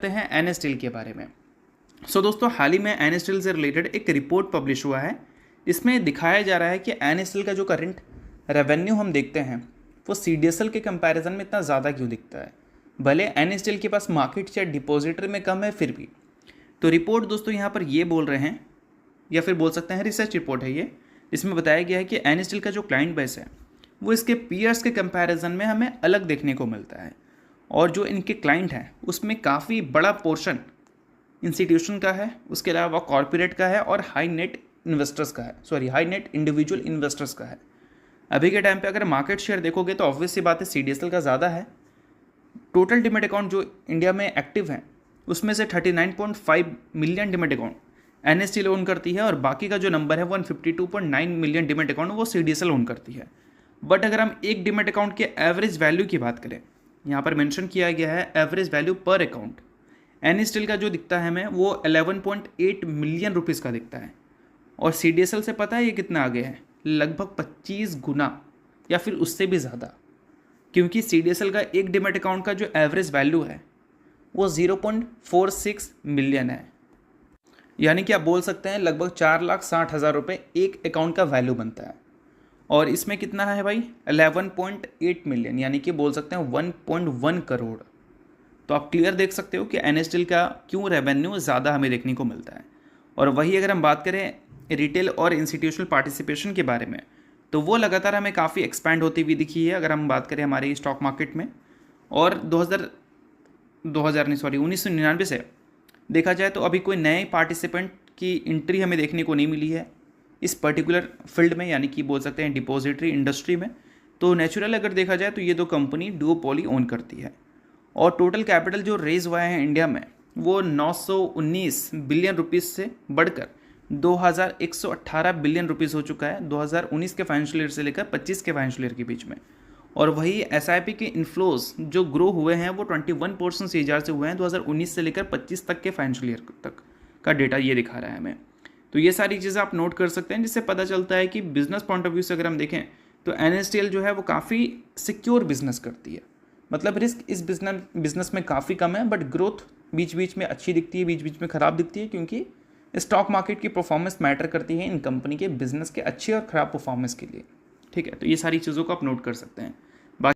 सकते हैं N steel के बारे में। सो दोस्तों, हाल ही में एन स्टील से रिलेटेड एक रिपोर्ट पब्लिश हुआ है। इसमें दिखाया जा रहा है कि एन स्टील का जो करंट रेवेन्यू हम देखते हैं वो CDSL के कंपैरिजन में इतना ज़्यादा क्यों दिखता है। भले एन स्टील के पास मार्केट शेयर डिपॉजिटरी में कम है फिर भी। तो रिपोर्ट दोस्तों यहाँ पर ये बोल रहे हैं, या फिर बोल सकते हैं रिसर्च रिपोर्ट है ये, इसमें बताया गया है कि एन स्टील का जो क्लाइंट बेस है वो इसके पीयर्स के कंपैरिजन में हमें अलग देखने को मिलता है। और जो इनके क्लाइंट हैं उसमें काफ़ी बड़ा पोर्शन इंस्टीट्यूशन का है, उसके अलावा कॉरपोरेट का है और हाई नेट इंडिविजुअल इन्वेस्टर्स का है। अभी के टाइम पे अगर मार्केट शेयर देखोगे तो ऑब्वियस सी बात है CDSL का ज़्यादा है। टोटल डिमेट अकाउंट जो इंडिया में एक्टिव हैं उसमें से 39.5 million demat account NSDL own करती है और बाकी का जो नंबर है 152.9 मिलियन डिमेट अकाउंट वो CDSL ओन करती है। बट अगर हम एक डिमेट अकाउंट के एवरेज वैल्यू की बात करें, यहाँ पर मेंशन किया गया है average value per account, NSDL का जो दिखता है हमें वो 11.8 मिलियन रुपीज़ का दिखता है। और CDSL से पता है ये कितना आगे है, लगभग 25 गुना या फिर उससे भी ज़्यादा, क्योंकि CDSL का एक डिमेट अकाउंट का जो एवरेज वैल्यू है वो 0.46 मिलियन है। यानी कि आप बोल सकते हैं लगभग 4,60,000 रुपये एक अकाउंट का वैल्यू बनता है। और इसमें कितना है भाई, 11.8 मिलियन, यानी कि बोल सकते हैं 1.1 करोड़। तो आप क्लियर देख सकते हो कि एन स्टील का क्यों रेवेन्यू ज़्यादा हमें देखने को मिलता है। और वही अगर हम बात करें रिटेल और इंस्टीट्यूशनल पार्टिसिपेशन के बारे में, तो वो लगातार हमें काफ़ी एक्सपैंड होती हुई दिखी है अगर हम बात करें हमारे स्टॉक मार्केट में। और 1999 से देखा जाए तो अभी कोई नए पार्टिसिपेंट की एंट्री हमें देखने को नहीं मिली है इस पर्टिकुलर फील्ड में, यानी कि बोल सकते हैं डिपॉजिटरी इंडस्ट्री में। तो नेचुरल अगर देखा जाए तो ये दो कंपनी डुओपोली ओन करती है। और टोटल कैपिटल जो रेज हुआ है इंडिया में वो 919 बिलियन रुपीज़ से बढ़कर 2118 बिलियन रुपीज़ हो चुका है 2019 के फाइनेंशियल ईयर से लेकर 25 के फाइनेंशियल ईयर के बीच में। और वही SIP के इन्फ्लोज जो ग्रो हुए हैं वो 21% CAGR से हुए हैं 2019 से लेकर 25 तक के फाइनेंशियल ईयर तक का डेटा ये दिखा रहा है हमें। तो ये सारी चीज़ें आप नोट कर सकते हैं, जिससे पता चलता है कि बिजनेस पॉइंट ऑफ व्यू से अगर हम देखें तो NSTL जो है वो काफ़ी सिक्योर बिजनेस करती है। मतलब रिस्क इस बिजनेस में काफ़ी कम है, बट ग्रोथ बीच बीच में अच्छी दिखती है, बीच बीच में ख़राब दिखती है, क्योंकि स्टॉक मार्केट की परफॉर्मेंस मैटर करती है इन कंपनी के बिजनेस के अच्छे और ख़राब परफॉर्मेंस के लिए। ठीक है, तो ये सारी चीज़ों को आप नोट कर सकते हैं।